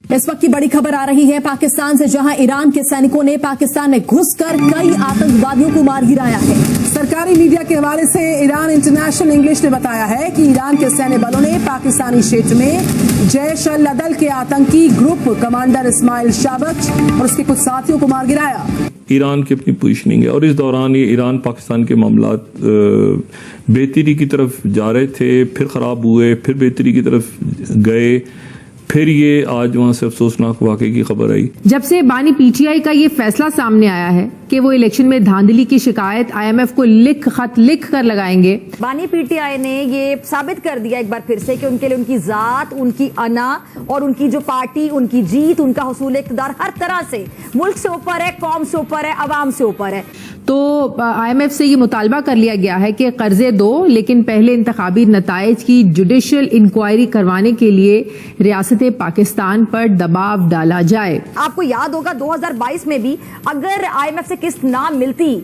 इस वक्त की बड़ी खबर आ रही है पाकिस्तान से, जहां ईरान के सैनिकों ने पाकिस्तान में घुसकर कई आतंकवादियों को मार गिराया है। सरकारी मीडिया के हवाले से ईरान इंटरनेशनल इंग्लिश ने बताया है कि ईरान के सैन्य बलों ने पाकिस्तानी क्षेत्र में जैश अल अदल के आतंकी ग्रुप कमांडर इस्माइल शाबच और उसके कुछ साथियों को मार गिराया। ईरान की अपनी पोजीशनिंग है और इस दौरान ये ईरान पाकिस्तान के मामलात बेहतरी की तरफ जा रहे थे, फिर ख़राब हुए, फिर बेहतरी की तरफ गए, फिर ये आज वहां से अफसोसनाक वाकये की खबर आई। जब से बानी पीटीआई का ये फैसला सामने आया है कि वो इलेक्शन में धांधली की शिकायत आईएमएफ को खत लिख कर लगाएंगे, बानी पीटीआई ने ये साबित कर दिया एक बार फिर से कि उनके लिए उनकी जात, उनकी अना और उनकी जो पार्टी, उनकी जीत, उनका हुसूल इक़्तिदार हर तरह से मुल्क से ऊपर है, कौम से ऊपर है, अवाम से ऊपर है। तो आईएमएफ से ये मुतालबा कर लिया गया है कि कर्जे दो, लेकिन पहले इंतखाबी नताइज की जुडिशियल इंक्वायरी करवाने के लिए रियासत पाकिस्तान पर दबाव डाला जाए। आपको याद होगा 2022 में भी अगर आईएमएफ से किस्त ना मिलती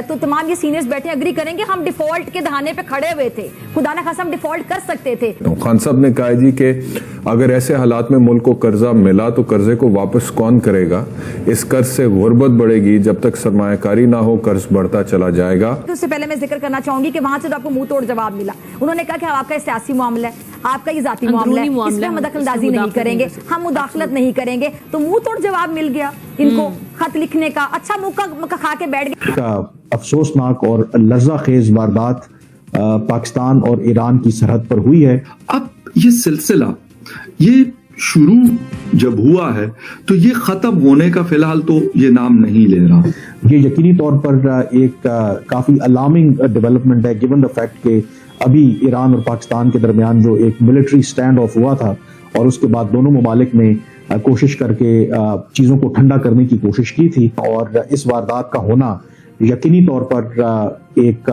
तो तमाम ये सीनियर्स बैठे अग्री करेंगे, हम डिफॉल्ट के दहाने पे खड़े हुए थे, खुदा न खासा हम डिफॉल्ट कर सकते थे। खान साहब ने कहा जी कि अगर ऐसे हालात में मुल्क को कर्जा मिला तो कर्जे को वापस कौन करेगा, इस कर्ज से गुर्बत बढ़ेगी, जब तक सरमायाकारी ना हो कर्ज बढ़ता चला जाएगा। उससे पहले मैं जिक्र करना चाहूंगी कि वहां से तो आपको मुंह तोड़ जवाब मिला। उन्होंने कहा कि आपका सियासी मामला है, आपका ये जाती मामला है, इसमें हम दखलंदाजी नहीं करेंगे, हम मुदाखलत नहीं करेंगे, तो मुंह तोड़ जवाब मिल गया इनको खत लिखने का। अच्छा मुक्का खा के बैठ गए। अफसोसनाक और लज्जाखेज वारदात पाकिस्तान और ईरान की सरहद पर हुई है। अब ये सिलसिला ये शुरू जब हुआ है तो ये खत्म होने का फिलहाल तो ये नाम नहीं ले रहा। ये यकीनी तौर पर एक काफी अलार्मिंग डेवलपमेंट है, गिवन द फैक्ट कि अभी ईरान और पाकिस्तान के दरमियान जो एक मिलिट्री स्टैंड ऑफ हुआ था और उसके बाद दोनों ममालिक ने कोशिश करके चीजों को ठंडा करने की कोशिश की थी, और इस वारदात का होना यकीनी तौर पर एक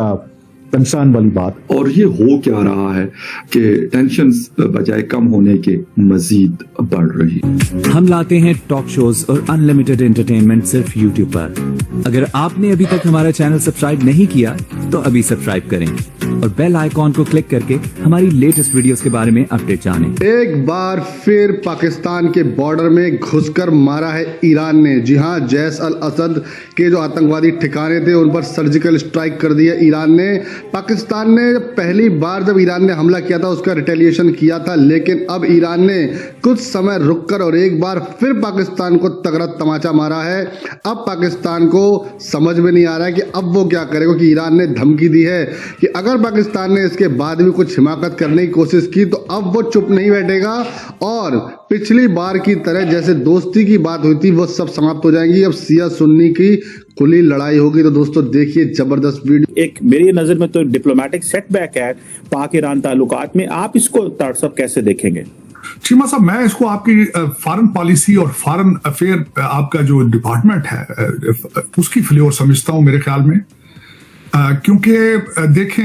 कंसर्न वाली बात। और ये हो क्या रहा है कि टेंशन बजाय कम होने के मजीद बढ़ रही। हम लाते हैं टॉक शोज और अनलिमिटेड एंटरटेनमेंट सिर्फ यूट्यूब पर। अगर आपने अभी तक हमारा चैनल सब्सक्राइब नहीं किया तो अभी सब्सक्राइब करें और बेल आइकॉन को क्लिक करके हमारी लेटेस्ट वीडियोस के बारे में अपडेट जानें। एक बार फिर पाकिस्तान के बॉर्डर में घुसकर मारा है ईरान ने। जी हां, जैश अल असद के जो आतंकवादी ठिकाने थे उन पर सर्जिकल स्ट्राइक कर दिया ईरान ने। पाकिस्तान ने पहली बार जब ईरान ने हमला किया था उसका रिटेलिएशन किया था, लेकिन अब ईरान ने कुछ समय रुककर और एक बार फिर पाकिस्तान को तगड़ा तमाचा मारा है। अब पाकिस्तान को समझ में नहीं आ रहा है कि अब वो क्या करेगा, कि ईरान ने धमकी दी है कि अगर पाकिस्तान ने इसके बाद भी कुछ हिमाकत करने की कोशिश की तो अब वो चुप नहीं बैठेगा और पिछली बार की तरह जैसे दोस्ती की बात हुई थी वो सब समाप्त हो जाएंगी। अब सिया सुन्नी की खुली लड़ाई होगी। तो दोस्तों देखिए जबरदस्त वीडियो। एक मेरी नजर में तो डिप्लोमेटिक सेटबैक है पाक ईरान ताल्लुकात में, आप इसको तारसब कैसे देखेंगे? चीमा साहब, मैं इसको आपकी फॉरेन पॉलिसी और फॉरेन अफेयर आपका जो डिपार्टमेंट है उसकी फ्लेवर समझता हूं मेरे ख्याल में, क्योंकि देखें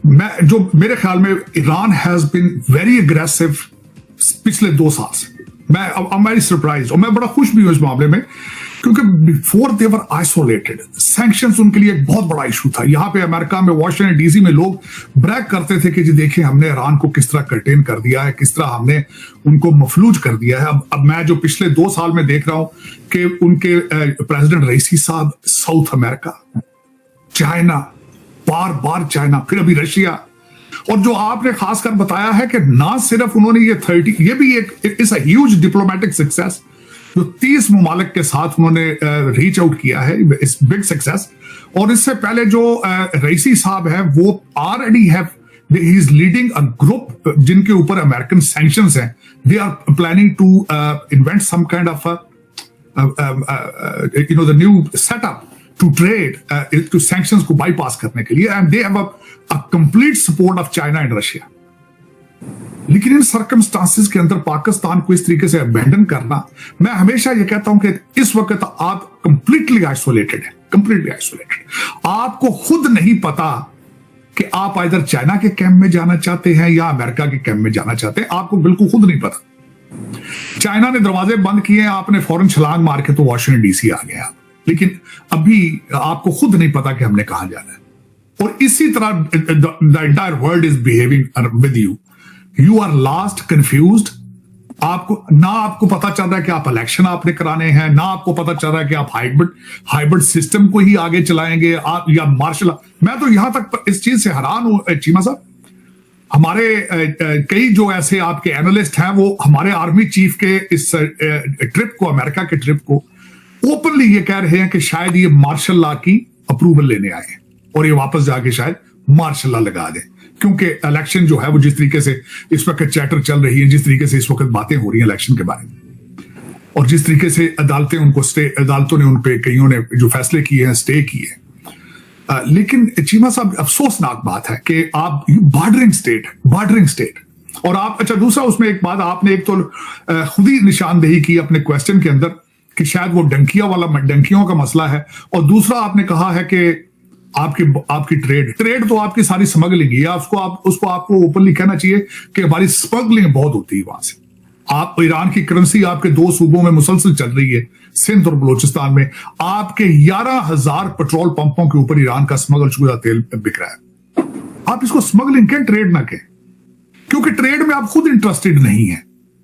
मैं जो मेरे ख्याल में Iran has been very aggressive पिछले 2 साल से। मैं आई एम वेरी सरप्राइज और मैं बड़ा खुश भी हूं इस मामले में, क्योंकि before they were isolated, sanctions उनके लिए एक बहुत बड़ा इशू था। यहाँ पे अमेरिका में वाशिंगटन डीसी में लोग ब्रैग करते थे कि जी देखिए हमने ईरान को किस तरह कंटेन कर दिया है, किस तरह हमने उनको मफलूज कर दिया है। अब मैं जो पिछले 2 साल में देख रहा हूं कि उनके प्रेसिडेंट रईसी साहब साउथ अमेरिका, चाइना, बार बार चाइना, फिर अभी रशिया, और जो आपने खासकर बताया है कि ना सिर्फ उन्होंने ये भी एक it's a huge diplomatic success जो 30 ममालिक के साथ उन्होंने रीच आउट किया है, इट्स बिग सक्सेस। और इससे पहले जो रईसी साहब है वो already have he is leading a group जिनके ऊपर अमेरिकन सैंक्शंस हैं। They are planning to invent some kind of the new setup to trade to sanctions को बाईपास करने के लिए, and they have a complete support of China and Russia. लेकिन इन circumstances के अंदर पाकिस्तान को इस तरीके से अबैंडन करना, मैं हमेशा ये कहता हूं कि इस वक्त आप कंप्लीटली आइसोलेटेड है, कंप्लीटली आइसोलेटेड। आपको खुद नहीं पता कि आप इधर चाइना के कैंप में जाना चाहते हैं या अमेरिका के कैंप में जाना चाहते हैं, आपको बिल्कुल खुद नहीं पता। चाइना ने दरवाजे बंद किए, आपने फौरन छलांग मार के तो वाशिंगटन डीसी आ गया, लेकिन अभी आपको खुद नहीं पता कि हमने कहां जाना है। और इसी तरह the entire world is behaving with you. You are lost, confused, आपको पता चल रहा है कि आप इलेक्शन आपने कराने हैं, ना आपको पता चल रहा है कि आप हाइब्रिड सिस्टम को ही आगे चलाएंगे आप या मार्शल। मैं तो यहां तक इस चीज से हैरान हूं चीमा साहब, हमारे कई जो ऐसे आपके एनालिस्ट हैं वो हमारे आर्मी चीफ के इस ट्रिप को, अमेरिका के ट्रिप को ओपनली ये कह रहे हैं कि शायद ये मार्शल लॉ की अप्रूवल लेने आए और ये वापस जाके शायद मार्शल लॉ लगा दें, क्योंकि इलेक्शन जो है वो जिस तरीके से इस वक्त चैटर चल रही है, जिस तरीके से इस वक्त बातें हो रही हैं इलेक्शन के बारे में, और जिस तरीके से अदालतों ने उन पे कईयों ने जो फैसले किए हैं स्टे किए। लेकिन चीमा साहब अफसोसनाक बात है कि आप बॉर्डरिंग स्टेट और आप, अच्छा दूसरा उसमें एक बात आपने एक तो खुद ही निशानदेही की अपने क्वेश्चन के अंदर कि शायद वो डंकियों का मसला है, और दूसरा आपने कहा है कि आपकी ट्रेड तो आपकी सारी स्मगलिंग है, उसको आपको ओपनली कहना चाहिए कि हमारी स्मगलिंग बहुत होती है वहां से। आप ईरान की करेंसी आपके 2 सूबों में मुसलसल चल रही है, सिंध और बलोचिस्तान में आपके 11,000 पेट्रोल पंपों के ऊपर ईरान का स्मगल शुदा तेल बिक रहा है। आप इसको स्मगलिंग कहें, ट्रेड ना कहें, क्योंकि ट्रेड में आप खुद इंटरेस्टेड नहीं है,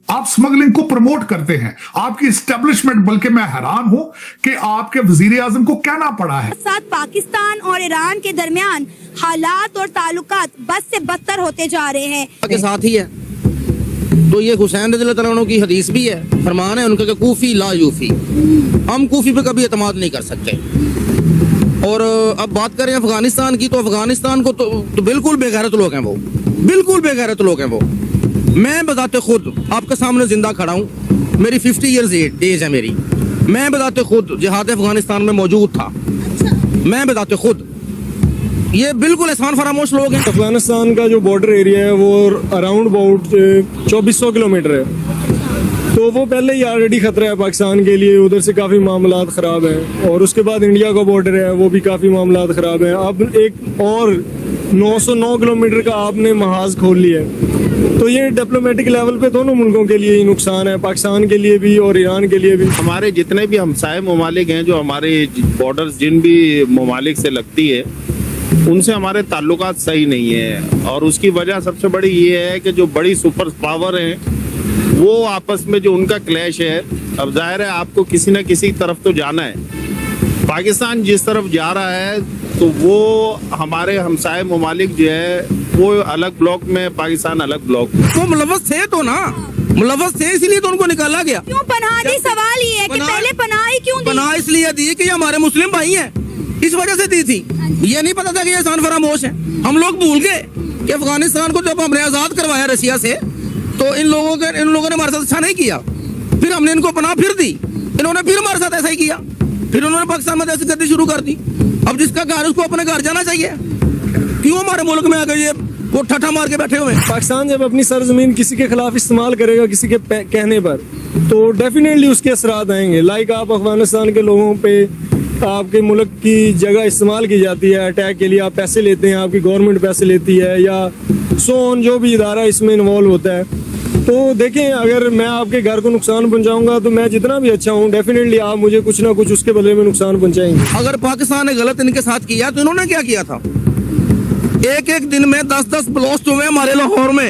आप स्मगलिंग को प्रमोट करते हैं, आपकी एस्टेब्लिशमेंट। बल्कि मैं हैरान हूं कि आपके वजीर आजम को कहना पड़ा है साथ पाकिस्तान और ईरान के दरमियान हालात और ताल्लुकात बद से बदतर होते जा रहे हैं के साथ ही है। तो ये हुसैन रज़ियल्लाहु अन्हु की हदीस भी है, फरमान है उनका कि कूफी ला यूफी, हम कूफी पे कभी एतमाद नहीं कर सकते। और अब बात करें अफगानिस्तान की, तो अफगानिस्तान को तो बिल्कुल बेगैरत लोग हैं, वो बिल्कुल बेगैरत लोग हैं वो। मैं बताते खुद आपके सामने जिंदा खड़ा हूँ, मेरी 50 ईयर्स एज है मेरी, मैं बताते खुद जिहाद अफगानिस्तान में मौजूद था। मैं बताते खुद ये बिल्कुल एहसान फरामोश लोग हैं। अफगानिस्तान का जो बॉर्डर एरिया है वो अराउंड अबाउट 2400 किलोमीटर है, तो वो पहले ही ऑलरेडी खतरा है पाकिस्तान के लिए, उधर से काफ़ी मामलात ख़राब हैं। और उसके बाद इंडिया का बॉर्डर है, वो भी काफ़ी मामलात ख़राब हैं। अब एक और 909 किलोमीटर का आपने महाज खोल लिया है, तो ये डिप्लोमेटिक लेवल पे दोनों मुल्कों के लिए ही नुकसान है, पाकिस्तान के लिए भी और ईरान के लिए भी। हमारे जितने भी हमसाये ममालिक हैं, जो हमारे बॉर्डर जिन भी ममालिक से लगती है, उनसे हमारे ताल्लुकात सही नहीं है। और उसकी वजह सबसे बड़ी ये है कि जो बड़ी सुपर पावर हैं वो आपस में जो उनका क्लैश है, अब जाहिर है आपको किसी न किसी तरफ तो जाना है। पाकिस्तान जिस तरफ जा रहा है तो वो हमारे हमसाये ममालिक जो है वो अलग ब्लॉक में, पाकिस्तान अलग ब्लॉक में। वो मुलव्वस थे तो ना, मुलव्वस थे इसीलिए तो उनको निकाला गया। क्यों पनाह दी? सवाल ये है कि पहले पनाह ही क्यों दी? पनाह इसलिए दी कि ये हमारे मुस्लिम भाई हैं, इस वजह से दी थी। ये नहीं पता था कि ये एहसान फरामोश है। हम लोग भूल गए कि अफगानिस्तान को जब हमने आजाद करवाया रसिया से, तो इन लोगों ने हमारे साथ अच्छा नहीं किया, फिर हमने इनको पनाह फिर दी, इन्होंने फिर हमारे साथ ऐसा ही किया, फिर उन्होंने पाकिस्तान में दहशतगर्दी शुरू कर दी। अब जिसका घर उसको अपने घर जाना चाहिए, क्यों हमारे मुल्क में आकर ये वो ठट्ठा मार के बैठे हुए हैं। पाकिस्तान जब अपनी सरजमीन किसी के खिलाफ इस्तेमाल करेगा किसी के कहने पर, तो डेफिनेटली उसके असरात आएंगे। लाइक आप अफगानिस्तान के लोगों पे आपके मुल्क की जगह इस्तेमाल की जाती है अटैक के लिए, आप पैसे लेते हैं, आपकी गवर्नमेंट पैसे लेती है, या सोन जो भी इदारा इसमें इन्वॉल्व होता है। तो देखें, अगर मैं आपके घर को नुकसान पहुंचाऊंगा तो मैं जितना भी अच्छा हूं, डेफिनेटली आप मुझे कुछ ना कुछ उसके बदले में नुकसान पहुंचाएंगे। अगर पाकिस्तान ने गलत इनके साथ किया तो इन्होंने क्या किया था? एक दिन में 10-10 ब्लास्ट हुए हमारे लाहौर में,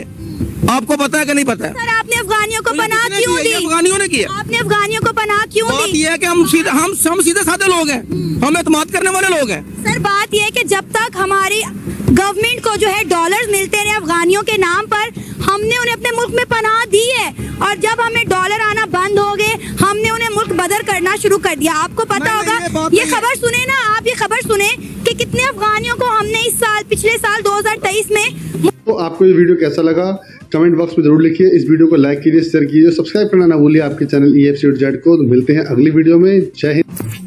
आपको पता है कि नहीं पता है? सर आपने अफगानियों को पनाह क्यों दी? अफगानियों ने किया। आपने अफगानियों को पनाह क्यों दी? बात यह है कि हम सीधे साधे लोग हैं, हम एतमाद करने वाले लोग हैं। सर बात यह है कि जब तक हमारी गवर्नमेंट को जो है डॉलर्स मिलते रहे अफगानियों के नाम पर, हमने उन्हें अपने मुल्क में पनाह दी है, और जब हमें डॉलर आना बंद हो गए, हमने उन्हें मुल्क बदर करना शुरू कर दिया। आपको पता होगा, ये खबर सुने ना आप, ये खबर सुने कि कितने अफगानियों को हमने इस साल, पिछले साल 2023 में। तो आपको ये वीडियो कैसा लगा कमेंट बॉक्स में जरूर लिखिए। इस वीडियो को लाइक कीजिए, शेयर कीजिए, सब्सक्राइब करना ना भूलिए आपके चैनल EFC.Z को। तो मिलते हैं अगली वीडियो में। जय हिंद।